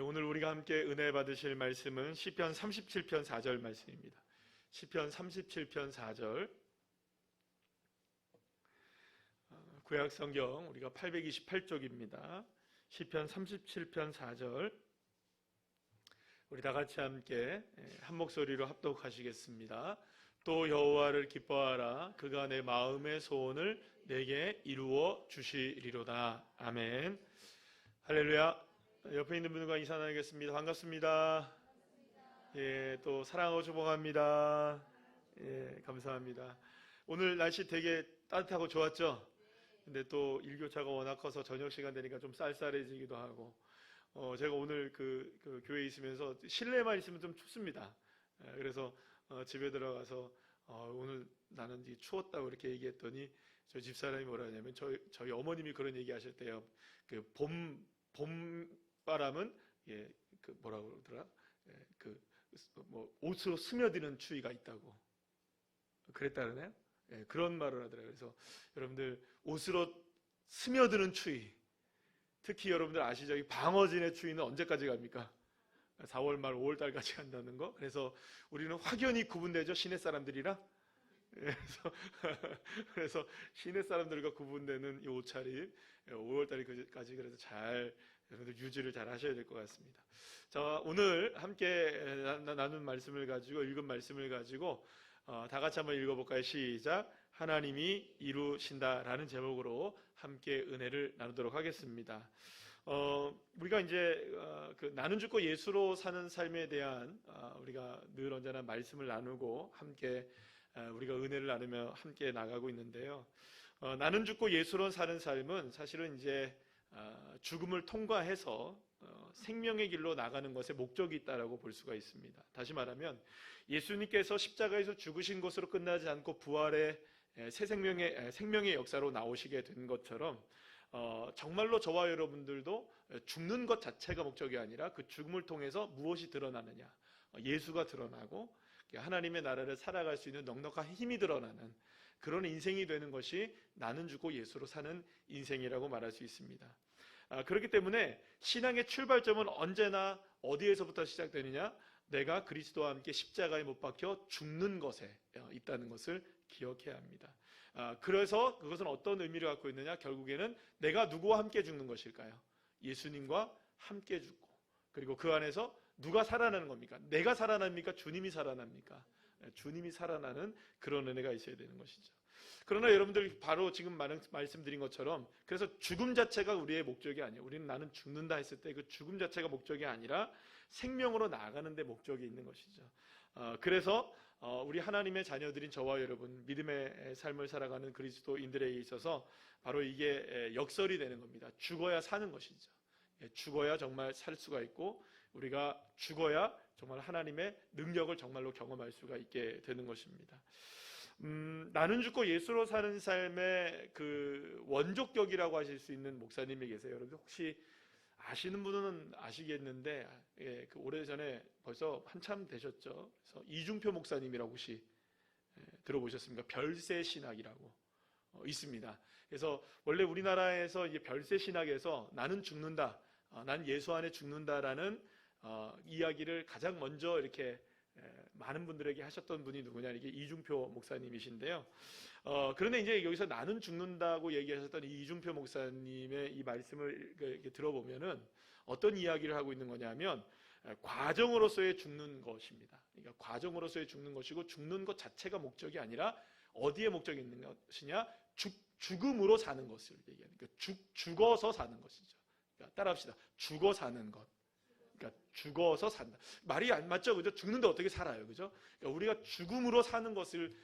오늘 우리가 함께 은혜 받으실 말씀은 시편 37편 4절 말씀입니다. 시편 37편 4절, 구약 성경 우리가 828쪽입니다. 시편 37편 4절, 우리 다 같이 함께 한 목소리로 합독하시겠습니다. 또 여호와를 기뻐하라. 그가 내 마음의 소원을 내게 이루어 주시리로다. 아멘. 할렐루야. 옆에 있는 분과 인사 나누겠습니다. 반갑습니다. 예, 또 사랑하고 축복합니다. 예, 감사합니다. 오늘 날씨 되게 따뜻하고 좋았죠? 근데 또 일교차가 워낙 커서 저녁 시간 되니까 좀 쌀쌀해지기도 하고, 제가 오늘 그 교회에 있으면서 실내만 있으면 좀 춥습니다. 그래서 집에 들어가서 오늘 나는 추웠다고 이렇게 얘기했더니 저희 집사람이 뭐라 하냐면 저희 어머님이 그런 얘기 하실 때요. 그 봄 바람은 뭐라고 그러더라? 옷으로 스며드는 추위가 있다고 그랬다 그러네요. 그런 말을 하더라고요. 그래서 여러분들 옷으로 스며드는 추위, 특히 여러분들 아시죠? 이 방어진의 추위는 언제까지 갑니까? 4월 말 5월 달까지 간다는 거. 그래서 우리는 확연히 구분되죠, 시내 사람들이라. 그래서 시내 사람들과 구분되는 이 옷차림 5월 달까지 그래서 잘 여러분들 유지를 잘 하셔야 될 것 같습니다. 자, 오늘 함께 나눈 말씀을 가지고, 읽은 말씀을 가지고 다 같이 한번 읽어볼까요? 시작. 하나님이 이루신다라는 제목으로 함께 은혜를 나누도록 하겠습니다. 우리가 이제 나는 죽고 예수로 사는 삶에 대한 우리가 늘 언제나 말씀을 나누고 함께 우리가 은혜를 나누며 함께 나가고 있는데요. 나는 죽고 예수로 사는 삶은 사실은 이제 죽음을 통과해서 생명의 길로 나가는 것에 목적이 있다라고 볼 수가 있습니다. 다시 말하면 예수님께서 십자가에서 죽으신 것으로 끝나지 않고 부활의 새 생명의 역사로 나오시게 된 것처럼 정말로 저와 여러분들도 죽는 것 자체가 목적이 아니라 그 죽음을 통해서 무엇이 드러나느냐, 예수가 드러나고 하나님의 나라를 살아갈 수 있는 넉넉한 힘이 드러나는 그런 인생이 되는 것이 나는 죽고 예수로 사는 인생이라고 말할 수 있습니다. 그렇기 때문에 신앙의 출발점은 언제나 어디에서부터 시작되느냐? 내가 그리스도와 함께 십자가에 못 박혀 죽는 것에 있다는 것을 기억해야 합니다. 그래서 그것은 어떤 의미를 갖고 있느냐? 결국에는 내가 누구와 함께 죽는 것일까요? 예수님과 함께 죽고, 그리고 그 안에서 누가 살아나는 겁니까? 내가 살아납니까? 주님이 살아납니까? 주님이 살아나는 그런 은혜가 있어야 되는 것이죠. 그러나 여러분들 바로 지금 말씀드린 것처럼, 그래서 죽음 자체가 우리의 목적이 아니에요. 우리는 나는 죽는다 했을 때 그 죽음 자체가 목적이 아니라 생명으로 나아가는 데 목적이 있는 것이죠. 그래서 우리 하나님의 자녀들인 저와 여러분, 믿음의 삶을 살아가는 그리스도인들에게 있어서 바로 이게 역설이 되는 겁니다. 죽어야 사는 것이죠. 죽어야 정말 살 수가 있고, 우리가 죽어야 정말 하나님의 능력을 정말로 경험할 수가 있게 되는 것입니다. 나는 죽고 예수로 사는 삶의 그 원조격이라고 하실 수 있는 목사님이 계세요. 여러분 혹시 아시는 분은 아시겠는데, 그 오래전에 벌써 한참 되셨죠. 그래서 이중표 목사님이라고 혹시 들어보셨습니까? 별세 신학이라고 있습니다. 그래서 원래 우리나라에서 이제 별세 신학에서 나는 죽는다, 난 예수 안에 죽는다라는 이야기를 가장 먼저 이렇게 많은 분들에게 하셨던 분이 누구냐? 이게 이중표 목사님이신데요. 그런데 이제 여기서 나는 죽는다고 얘기하셨던 이 이중표 목사님의 이 말씀을 이렇게 들어보면은 어떤 이야기를 하고 있는 거냐면 과정으로서의 죽는 것입니다. 그러니까 과정으로서의 죽는 것이고, 죽는 것 자체가 목적이 아니라 어디에 목적이 있는 것이냐? 죽음으로 사는 것을 얘기하는, 그러니까 죽어서 사는 것이죠. 그러니까 따라합시다. 죽어 사는 것. 그러니까 죽어서 산다. 말이 안 맞죠, 그죠? 죽는데 어떻게 살아요, 그죠? 그러니까 우리가 죽음으로 사는 것을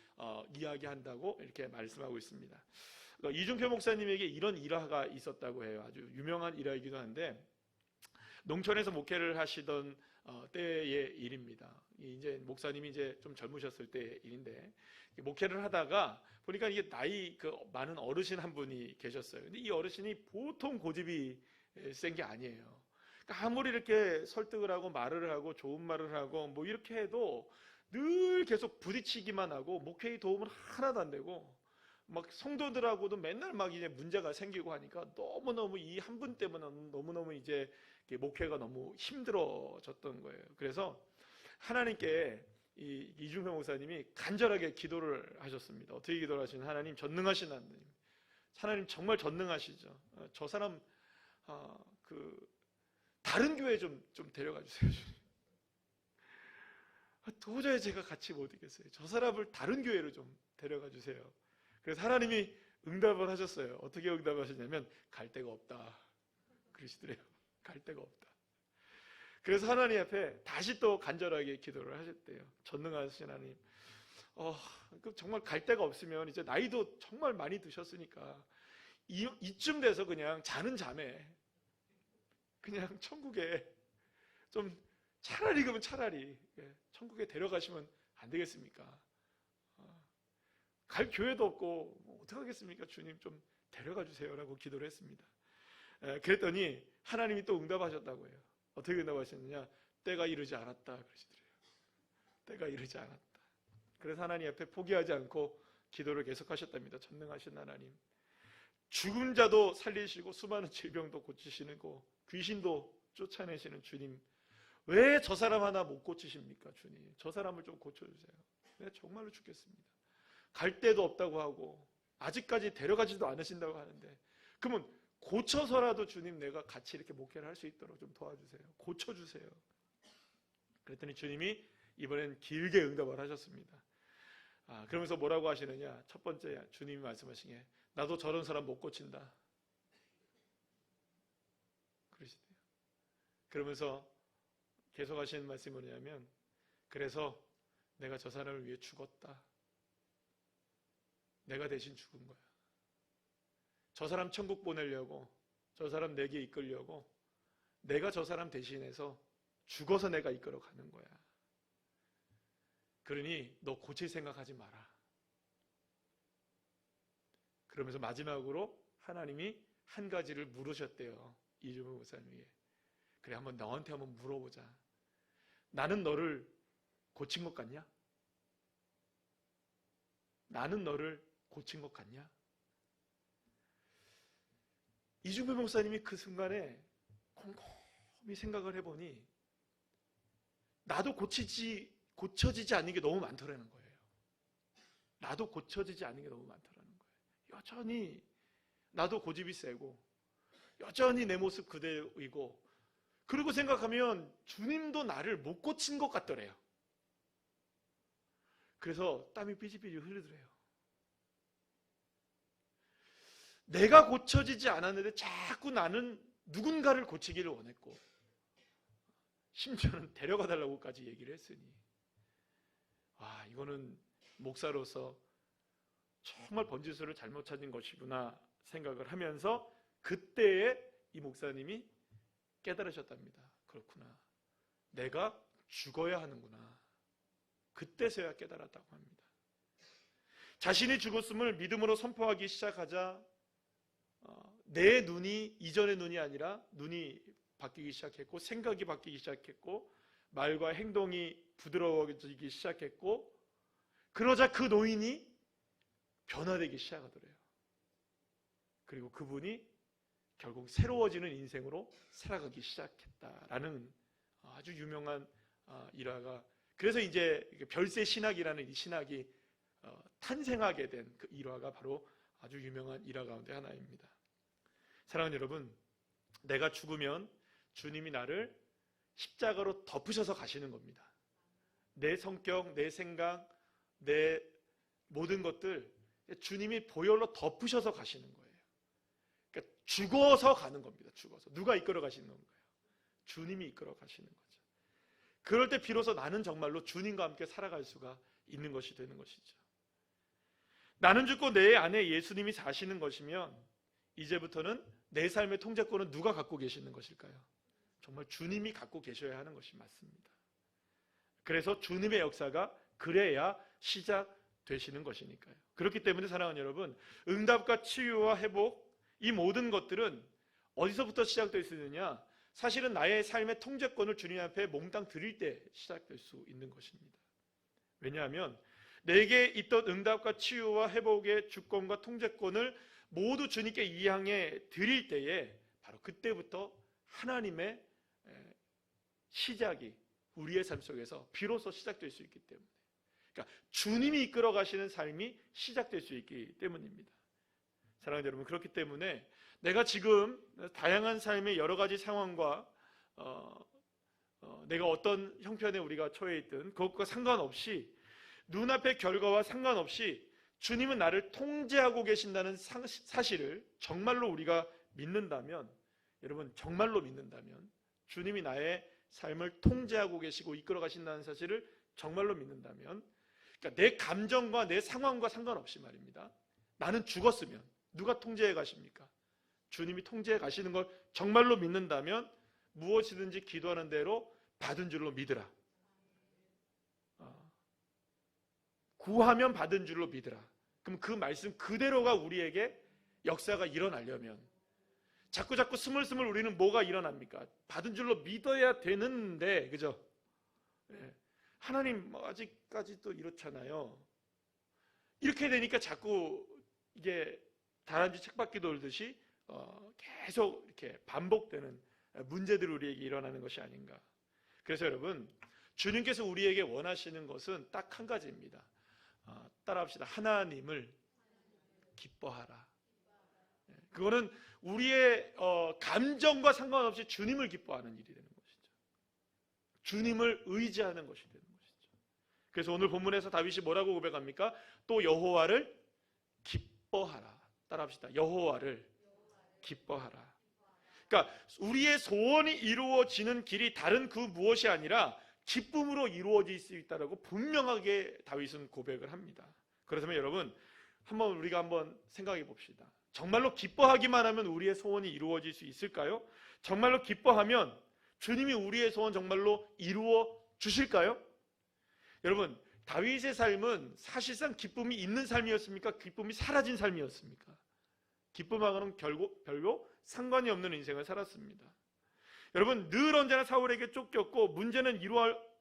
이야기한다고 이렇게 말씀하고 있습니다. 그러니까 이중표 목사님에게 이런 일화가 있었다고 해요. 아주 유명한 일화이기도 한데, 농촌에서 목회를 하시던 때의 일입니다. 이제 목사님이 이제 좀 젊으셨을 때의 일인데, 목회를 하다가 보니까 이게 나이 많은 어르신 한 분이 계셨어요. 근데 이 어르신이 보통 고집이 센 게 아니에요. 그러니까 아무리 이렇게 설득을 하고 말을 하고 좋은 말을 하고 뭐 이렇게 해도 늘 계속 부딪히기만 하고 목회의 도움은 하나도 안 되고, 막 성도들하고도 맨날 막 이제 문제가 생기고 하니까 너무너무 이 한 분 때문에 너무너무 이제 목회가 너무 힘들어졌던 거예요. 그래서 하나님께 이중표 목사님이 간절하게 기도를 하셨습니다. 어떻게 기도를 하시는? 하나님, 전능하신 하나님, 하나님 정말 전능하시죠. 저 사람 다른 교회 좀 데려가 주세요. 도저히 제가 같이 못 있겠어요. 저 사람을 다른 교회로 좀 데려가 주세요. 그래서 하나님이 응답을 하셨어요. 어떻게 응답하셨냐면 갈 데가 없다 그러시더래요. 갈 데가 없다. 그래서 하나님 앞에 다시 또 간절하게 기도를 하셨대요. 전능하신 하나님, 정말 갈 데가 없으면 이제 나이도 정말 많이 드셨으니까 이쯤 돼서 그냥 자는 잠에 그냥 천국에 좀 차라리 그러면 차라리 천국에 데려가시면 안 되겠습니까? 갈 교회도 없고 뭐 어떡하겠습니까? 주님 좀 데려가 주세요라고 기도를 했습니다. 그랬더니 하나님이 또 응답하셨다고 해요. 어떻게 응답하셨느냐? 때가 이르지 않았다 그러시더래요. 때가 이르지 않았다. 그래서 하나님 앞에 포기하지 않고 기도를 계속하셨답니다. 전능하신 하나님, 죽은 자도 살리시고 수많은 질병도 고치시는 거, 귀신도 쫓아내시는 주님, 왜 저 사람 하나 못 고치십니까? 주님, 저 사람을 좀 고쳐주세요. 내가 정말로 죽겠습니다. 갈 데도 없다고 하고 아직까지 데려가지도 않으신다고 하는데, 그러면 고쳐서라도 주님 내가 같이 이렇게 목회를 할 수 있도록 좀 도와주세요. 고쳐주세요. 그랬더니 주님이 이번엔 길게 응답을 하셨습니다. 그러면서 뭐라고 하시느냐? 첫 번째 주님이 말씀하신 게, 나도 저런 사람 못 고친다 그러시대요. 그러면서 계속 하시는 말씀이 뭐냐면, 그래서 내가 저 사람을 위해 죽었다. 내가 대신 죽은 거야. 저 사람 천국 보내려고, 저 사람 내게 이끌려고 내가 저 사람 대신해서 죽어서 내가 이끌어 가는 거야. 그러니 너 고칠 생각하지 마라. 그러면서 마지막으로 하나님이 한 가지를 물으셨대요. 이중표 목사님에게. 그래, 한번 너한테 한번 물어보자. 나는 너를 고친 것 같냐? 나는 너를 고친 것 같냐? 이중표 목사님이 그 순간에 곰곰이 생각을 해보니 나도 고쳐지지 않는 게 너무 많더라는 거예요. 나도 고쳐지지 않는 게 너무 많더라는 거예요. 여전히 나도 고집이 세고 여전히 내 모습 그대로이고, 그리고 생각하면 주님도 나를 못 고친 것 같더래요. 그래서 땀이 삐질삐질 흐르더래요. 내가 고쳐지지 않았는데 자꾸 나는 누군가를 고치기를 원했고, 심지어는 데려가 달라고까지 얘기를 했으니, 이거는 목사로서 정말 번지수를 잘못 찾은 것이구나 생각을 하면서 그때에 이 목사님이 깨달으셨답니다. 그렇구나, 내가 죽어야 하는구나. 그때서야 깨달았다고 합니다. 자신이 죽었음을 믿음으로 선포하기 시작하자 내 눈이 이전의 눈이 아니라 눈이 바뀌기 시작했고, 생각이 바뀌기 시작했고, 말과 행동이 부드러워지기 시작했고, 그러자 그 노인이 변화되기 시작하더래요. 그리고 그분이 결국 새로워지는 인생으로 살아가기 시작했다라는 아주 유명한 일화가, 그래서 이제 별세 신학이라는 이 신학이 탄생하게 된 그 일화가 바로 아주 유명한 일화 가운데 하나입니다. 사랑하는 여러분, 내가 죽으면 주님이 나를 십자가로 덮으셔서 가시는 겁니다. 내 성격, 내 생각, 내 모든 것들 주님이 보혈로 덮으셔서 가시는 거예요. 그러니까 죽어서 가는 겁니다. 죽어서. 누가 이끌어 가시는 건가요? 주님이 이끌어 가시는 거죠. 그럴 때 비로소 나는 정말로 주님과 함께 살아갈 수가 있는 것이 되는 것이죠. 나는 죽고 내 안에 예수님이 사시는 것이면 이제부터는 내 삶의 통제권은 누가 갖고 계시는 것일까요? 정말 주님이 갖고 계셔야 하는 것이 맞습니다. 그래서 주님의 역사가 그래야 시작되시는 것이니까요. 그렇기 때문에 사랑하는 여러분, 응답과 치유와 회복, 이 모든 것들은 어디서부터 시작될 수 있느냐? 사실은 나의 삶의 통제권을 주님 앞에 몽땅 드릴 때 시작될 수 있는 것입니다. 왜냐하면 내게 있던 응답과 치유와 회복의 주권과 통제권을 모두 주님께 이양해 드릴 때에 바로 그때부터 하나님의 시작이 우리의 삶 속에서 비로소 시작될 수 있기 때문에, 그러니까 주님이 이끌어 가시는 삶이 시작될 수 있기 때문입니다. 사랑하는 여러분, 그렇기 때문에 내가 지금 다양한 삶의 여러 가지 상황과 내가 어떤 형편에 우리가 처해 있든 그것과 상관없이, 눈앞의 결과와 상관없이 주님은 나를 통제하고 계신다는 사실을 정말로 우리가 믿는다면, 여러분 정말로 믿는다면, 주님이 나의 삶을 통제하고 계시고 이끌어 가신다는 사실을 정말로 믿는다면, 그러니까 내 감정과 내 상황과 상관없이 말입니다. 나는 죽었으면 누가 통제해 가십니까? 주님이 통제해 가시는 걸 정말로 믿는다면 무엇이든지 기도하는 대로 받은 줄로 믿으라. 구하면 받은 줄로 믿으라. 그럼 그 말씀 그대로가 우리에게 역사가 일어나려면, 자꾸 스물스물 우리는 뭐가 일어납니까? 받은 줄로 믿어야 되는데, 그죠? 하나님 아직까지도 이렇잖아요. 이렇게 되니까 자꾸 이게 다람쥐 책받기 돌듯이 계속 이렇게 반복되는 문제들이 우리에게 일어나는 것이 아닌가. 그래서 여러분, 주님께서 우리에게 원하시는 것은 딱 한 가지입니다. 따라합시다. 하나님을 기뻐하라. 그거는 우리의 감정과 상관없이 주님을 기뻐하는 일이 되는 것이죠. 주님을 의지하는 것이 되는 것이죠. 그래서 오늘 본문에서 다윗이 뭐라고 고백합니까? 또 여호와를 기뻐하라. 따라합시다. 여호와를 기뻐하라. 그러니까 우리의 소원이 이루어지는 길이 다른 그 무엇이 아니라 기쁨으로 이루어질 수 있다라고 분명하게 다윗은 고백을 합니다. 그렇다면 여러분, 우리가 한번 생각해 봅시다. 정말로 기뻐하기만 하면 우리의 소원이 이루어질 수 있을까요? 정말로 기뻐하면 주님이 우리의 소원 정말로 이루어 주실까요? 여러분, 다윗의 삶은 사실상 기쁨이 있는 삶이었습니까? 기쁨이 사라진 삶이었습니까? 기쁨하고는 별로 상관이 없는 인생을 살았습니다. 여러분, 늘 언제나 사울에게 쫓겼고 문제는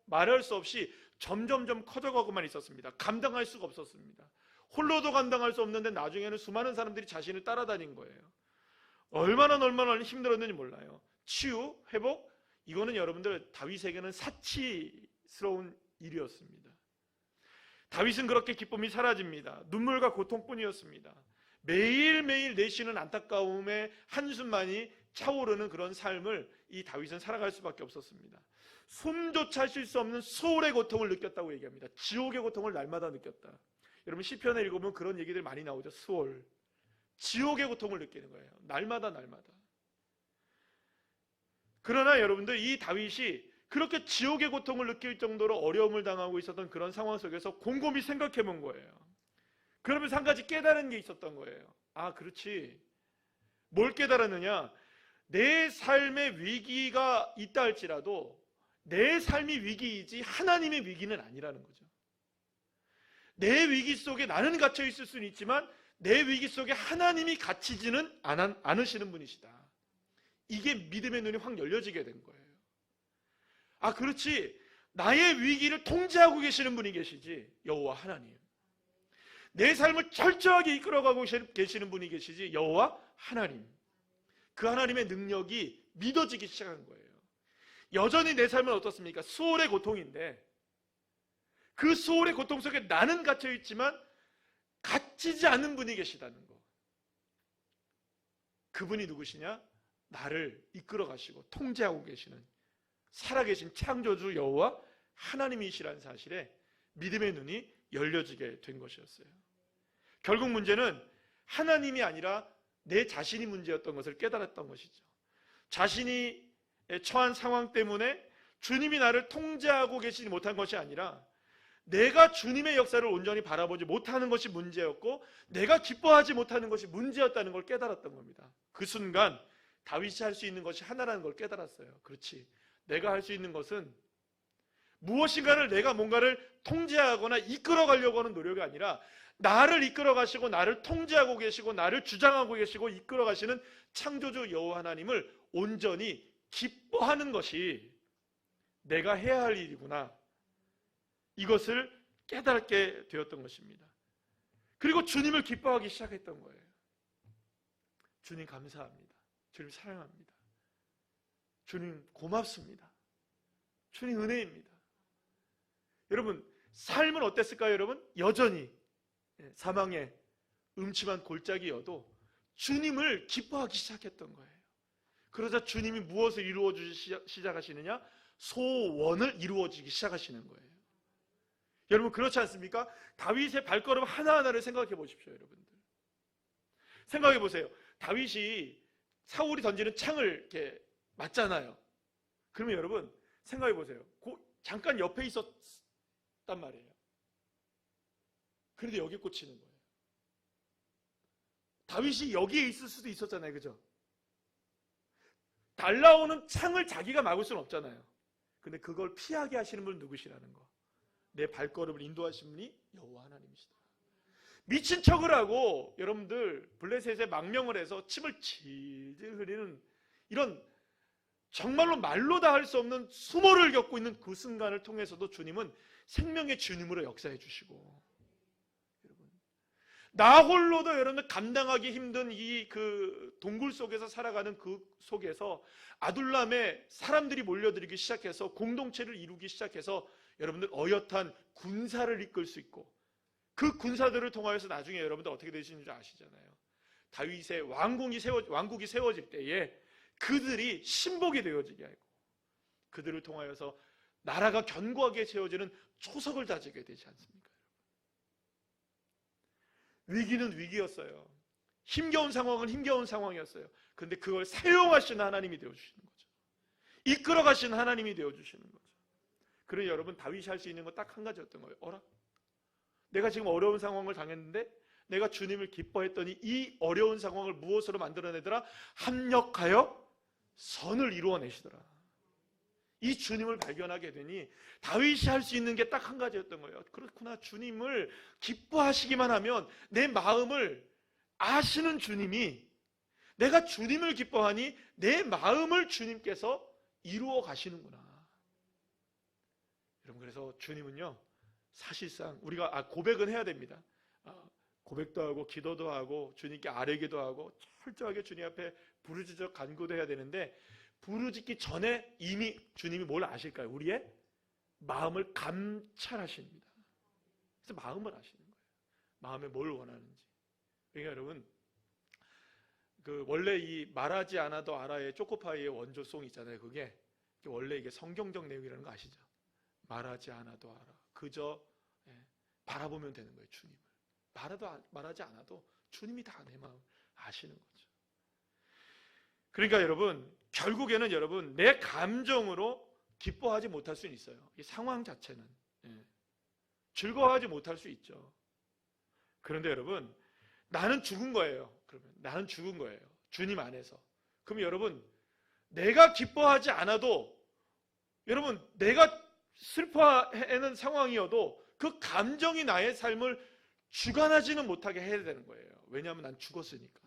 말할 수 없이 점점점 커져가고만 있었습니다. 감당할 수가 없었습니다. 홀로도 감당할 수 없는데 나중에는 수많은 사람들이 자신을 따라다닌 거예요. 얼마나 힘들었는지 몰라요. 치유, 회복, 이거는 여러분들 다윗에게는 사치스러운 일이었습니다. 다윗은 그렇게 기쁨이 사라집니다. 눈물과 고통뿐이었습니다. 매일매일 내쉬는 안타까움의 한숨만이 차오르는 그런 삶을 이 다윗은 살아갈 수밖에 없었습니다. 숨조차 쉴 수 없는 수월의 고통을 느꼈다고 얘기합니다. 지옥의 고통을 날마다 느꼈다. 여러분, 시편에 읽어보면 그런 얘기들 많이 나오죠. 수월, 지옥의 고통을 느끼는 거예요. 날마다. 그러나 여러분들, 이 다윗이 그렇게 지옥의 고통을 느낄 정도로 어려움을 당하고 있었던 그런 상황 속에서 곰곰이 생각해 본 거예요. 그러면서 한 가지 깨달은 게 있었던 거예요. 아, 그렇지. 뭘 깨달았느냐? 내 삶의 위기가 있다 할지라도 내 삶이 위기이지 하나님의 위기는 아니라는 거죠. 내 위기 속에 나는 갇혀 있을 수는 있지만 내 위기 속에 하나님이 갇히지는 않으시는 분이시다. 이게 믿음의 눈이 확 열려지게 된 거예요. 아, 그렇지. 나의 위기를 통제하고 계시는 분이 계시지, 여호와 하나님. 내 삶을 철저하게 이끌어가고 계시는 분이 계시지, 여호와 하나님. 그 하나님의 능력이 믿어지기 시작한 거예요. 여전히 내 삶은 어떻습니까? 수월의 고통인데 그 수월의 고통 속에 나는 갇혀있지만 갇히지 않는 분이 계시다는 거. 그분이 누구시냐? 나를 이끌어 가시고 통제하고 계시는 살아계신 창조주 여호와 하나님이시라는 사실에 믿음의 눈이 열려지게 된 것이었어요. 결국 문제는 하나님이 아니라 내 자신이 문제였던 것을 깨달았던 것이죠. 자신이 처한 상황 때문에 주님이 나를 통제하고 계시지 못한 것이 아니라 내가 주님의 역사를 온전히 바라보지 못하는 것이 문제였고 내가 기뻐하지 못하는 것이 문제였다는 걸 깨달았던 겁니다. 그 순간 다윗이 할 수 있는 것이 하나라는 걸 깨달았어요. 그렇지. 내가 할 수 있는 것은 무엇인가를 내가 뭔가를 통제하거나 이끌어가려고 하는 노력이 아니라 나를 이끌어 가시고 나를 통제하고 계시고 나를 주장하고 계시고 이끌어 가시는 창조주 여호와 하나님을 온전히 기뻐하는 것이 내가 해야 할 일이구나. 이것을 깨닫게 되었던 것입니다. 그리고 주님을 기뻐하기 시작했던 거예요. 주님 감사합니다. 주님 사랑합니다. 주님 고맙습니다. 주님 은혜입니다. 여러분, 삶은 어땠을까요? 여러분, 여전히 사망의 음침한 골짜기여도 주님을 기뻐하기 시작했던 거예요. 그러자 주님이 무엇을 이루어주기 시작하시느냐? 소원을 이루어주기 시작하시는 거예요. 여러분, 그렇지 않습니까? 다윗의 발걸음 하나하나를 생각해 보십시오. 여러분들 생각해 보세요. 다윗이 사울이 던지는 창을 이렇게 맞잖아요. 그러면 여러분 생각해 보세요. 잠깐 옆에 있었단 말이에요. 그런데 여기 꽂히는 거예요. 다윗이 여기에 있을 수도 있었잖아요. 그죠? 날라오는 창을 자기가 막을 수는 없잖아요. 근데 그걸 피하게 하시는 분은 누구시라는 거. 내 발걸음을 인도하신 분이 여호와 하나님이시다. 미친 척을 하고 여러분들 블레셋에 망명을 해서 침을 질질 흘리는 이런 정말로 말로 다 할 수 없는 수모를 겪고 있는 그 순간을 통해서도 주님은 생명의 주님으로 역사해 주시고, 여러분 나 홀로도 여러분들 감당하기 힘든 이 그 동굴 속에서 살아가는 그 속에서 아둘람에 사람들이 몰려들기 시작해서 공동체를 이루기 시작해서 여러분들 어엿한 군사를 이끌 수 있고, 그 군사들을 통하여서 나중에 여러분들 어떻게 되시는 줄 아시잖아요. 다윗의 왕국이 세워질 때에 그들이 신복이 되어지게 하고 그들을 통하여서 나라가 견고하게 세워지는 초석을 다지게 되지 않습니까? 위기는 위기였어요. 힘겨운 상황은 힘겨운 상황이었어요. 그런데 그걸 사용하시는 하나님이 되어주시는 거죠. 이끌어 가시는 하나님이 되어주시는 거죠. 그러니 여러분, 다윗이 할 수 있는 건 딱 한 가지였던 거예요. 어라? 내가 지금 어려운 상황을 당했는데 내가 주님을 기뻐했더니 이 어려운 상황을 무엇으로 만들어내더라? 합력하여 선을 이루어내시더라. 이 주님을 발견하게 되니 다윗이 할 수 있는 게 딱 한 가지였던 거예요. 그렇구나, 주님을 기뻐하시기만 하면 내 마음을 아시는 주님이, 내가 주님을 기뻐하니 내 마음을 주님께서 이루어 가시는구나. 여러분, 그래서 주님은요, 사실상 우리가 고백은 해야 됩니다. 고백도 하고 기도도 하고 주님께 아뢰기도 하고 철저하게 주님 앞에 부르짖어 간구도 해야 되는데, 부르짖기 전에 이미 주님이 뭘 아실까요? 우리의 마음을 감찰하십니다. 그래서 마음을 아시는 거예요. 마음에 뭘 원하는지. 그러니까 여러분, 원래 이 말하지 않아도 알아의 초코파이의 원조송 있잖아요. 그게 원래 이게 성경적 내용이라는 거 아시죠? 말하지 않아도 알아. 그저 바라보면 되는 거예요. 주님을. 말하지 않아도 주님이 다 내 마음을 아시는 거죠. 그러니까 여러분, 결국에는 여러분 내 감정으로 기뻐하지 못할 수는 있어요. 이 상황 자체는 즐거워하지 못할 수 있죠. 그런데 여러분, 나는 죽은 거예요. 그러면 나는 죽은 거예요. 주님 안에서. 그럼 여러분, 내가 기뻐하지 않아도, 여러분 내가 슬퍼하는 상황이어도 그 감정이 나의 삶을 주관하지는 못하게 해야 되는 거예요. 왜냐하면 난 죽었으니까.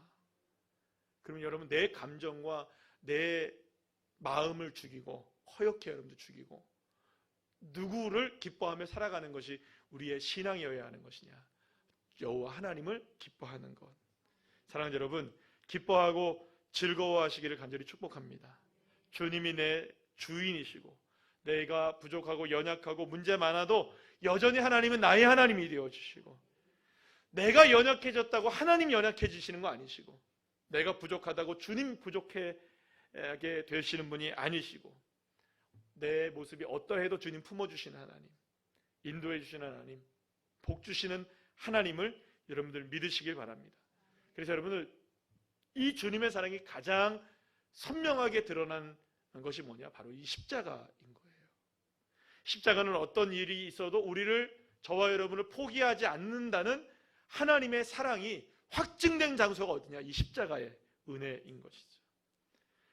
그러면 여러분, 내 감정과 내 마음을 죽이고 허옇게 여러분들 죽이고 누구를 기뻐하며 살아가는 것이 우리의 신앙이어야 하는 것이냐? 여호와 하나님을 기뻐하는 것. 사랑하는 여러분, 기뻐하고 즐거워하시기를 간절히 축복합니다. 주님이 내 주인이시고 내가 부족하고 연약하고 문제 많아도 여전히 하나님은 나의 하나님이 되어주시고, 내가 연약해졌다고 하나님 연약해지시는 거 아니시고, 내가 부족하다고 주님 부족하게 되시는 분이 아니시고, 내 모습이 어떠해도 주님 품어주시는 하나님, 인도해 주시는 하나님, 복 주시는 하나님을 여러분들 믿으시길 바랍니다. 그래서 여러분들, 이 주님의 사랑이 가장 선명하게 드러난 것이 뭐냐? 바로 이 십자가인 거예요. 십자가는 어떤 일이 있어도 저와 여러분을 포기하지 않는다는 하나님의 사랑이 확증된 장소가 어디냐? 이 십자가의 은혜인 것이죠.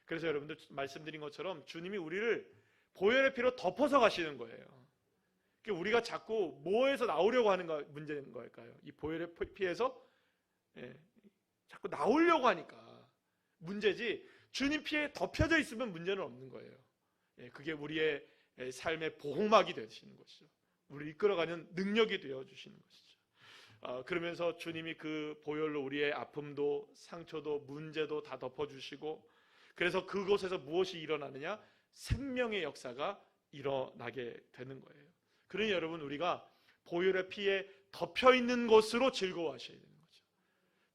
그래서 여러분들 말씀드린 것처럼 주님이 우리를 보혈의 피로 덮어서 가시는 거예요. 우리가 자꾸 뭐에서 나오려고 하는 문제인 걸까요? 이 보혈의 피에서 자꾸 나오려고 하니까 문제지, 주님 피에 덮여져 있으면 문제는 없는 거예요. 그게 우리의 삶의 보호막이 되시는 것이죠. 우리를 이끌어가는 능력이 되어주시는 것이죠. 그러면서 주님이 그 보혈로 우리의 아픔도 상처도 문제도 다 덮어주시고, 그래서 그곳에서 무엇이 일어나느냐? 생명의 역사가 일어나게 되는 거예요. 그러니 여러분, 우리가 보혈의 피에 덮여있는 것으로 즐거워하셔야 되는 거죠.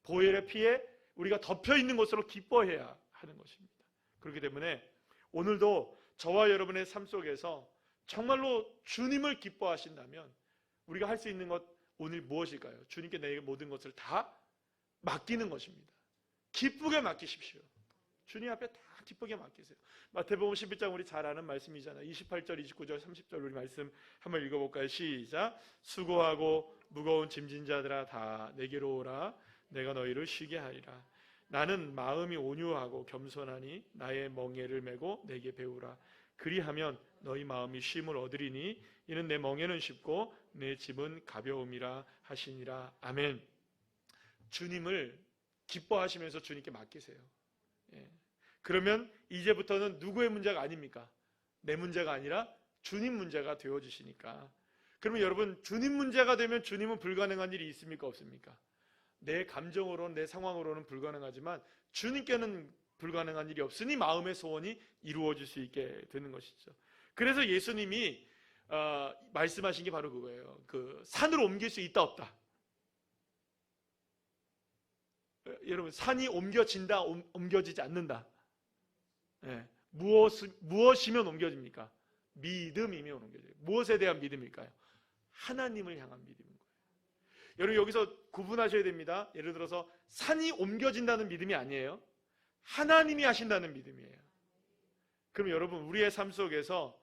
보혈의 피에 우리가 덮여있는 것으로 기뻐해야 하는 것입니다. 그렇기 때문에 오늘도 저와 여러분의 삶 속에서 정말로 주님을 기뻐하신다면 우리가 할 수 있는 것, 오늘 무엇일까요? 주님께 내 모든 것을 다 맡기는 것입니다. 기쁘게 맡기십시오. 주님 앞에 다 기쁘게 맡기세요. 마태복음 11장 우리 잘 아는 말씀이잖아요. 28절, 29절, 30절 우리 말씀 한번 읽어볼까요? 시작. 수고하고 무거운 짐진 자들아 다 내게로 오라. 내가 너희를 쉬게 하리라. 나는 마음이 온유하고 겸손하니 나의 멍에를 메고 내게 배우라. 그리하면 너희 마음이 쉼을 얻으리니 이는 내 멍에는 쉽고 내 짐은 가벼움이라 하시니라. 아멘. 주님을 기뻐하시면서 주님께 맡기세요. 그러면 이제부터는 누구의 문제가 아닙니까? 내 문제가 아니라 주님 문제가 되어주시니까. 그러면 여러분, 주님 문제가 되면 주님은 불가능한 일이 있습니까? 없습니까? 내 감정으로는, 내 상황으로는 불가능하지만 주님께는 불가능한 일이 없으니 마음의 소원이 이루어질 수 있게 되는 것이죠. 그래서 예수님이 말씀하신 게 바로 그거예요. 그 산을 옮길 수 있다 없다. 여러분, 산이 옮겨진다, 옮겨지지 않는다. 무엇이면 옮겨집니까? 믿음이면 옮겨져요. 무엇에 대한 믿음일까요? 하나님을 향한 믿음인 거예요. 여러분, 여기서 구분하셔야 됩니다. 예를 들어서 산이 옮겨진다는 믿음이 아니에요. 하나님이 하신다는 믿음이에요. 그럼 여러분, 우리의 삶 속에서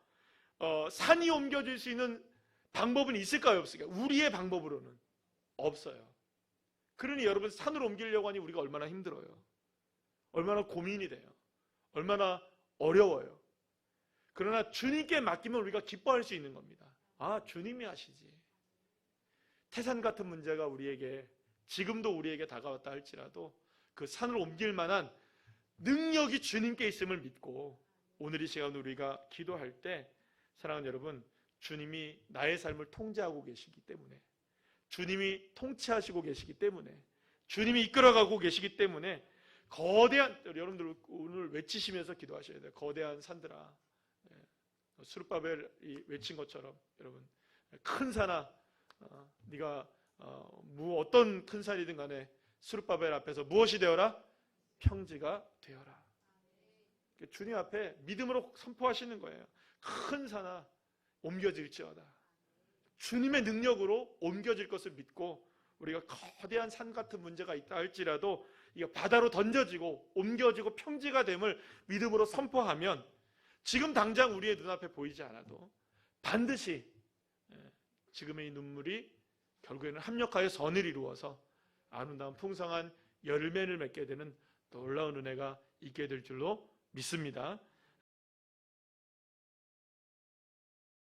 산이 옮겨질 수 있는 방법은 있을까요? 없을까요? 우리의 방법으로는 없어요. 그러니 여러분, 산을 옮기려고 하니 우리가 얼마나 힘들어요. 얼마나 고민이 돼요. 얼마나 어려워요. 그러나 주님께 맡기면 우리가 기뻐할 수 있는 겁니다. 아, 주님이 하시지. 태산 같은 문제가 우리에게, 지금도 우리에게 다가왔다 할지라도 그 산을 옮길 만한 능력이 주님께 있음을 믿고 오늘 이 시간 우리가 기도할 때, 사랑하는 여러분, 주님이 나의 삶을 통제하고 계시기 때문에, 주님이 통치하시고 계시기 때문에, 주님이 이끌어가고 계시기 때문에 거대한, 여러분들 오늘 외치시면서 기도하셔야 돼요. 거대한 산들아, 스룹바벨이 외친 것처럼 여러분, 큰 산아, 네가 어떤 큰 산이든 간에 스룹바벨 앞에서 무엇이 되어라? 평지가 되어라. 주님 앞에 믿음으로 선포하시는 거예요. 큰 산아, 옮겨질지어다. 주님의 능력으로 옮겨질 것을 믿고, 우리가 거대한 산 같은 문제가 있다 할지라도 이게 바다로 던져지고 옮겨지고 평지가 됨을 믿음으로 선포하면, 지금 당장 우리의 눈앞에 보이지 않아도 반드시 지금의 이 눈물이 결국에는 합력하여 선을 이루어서 아름다운 풍성한 열매를 맺게 되는 놀라운 은혜가 있게 될 줄로 믿습니다.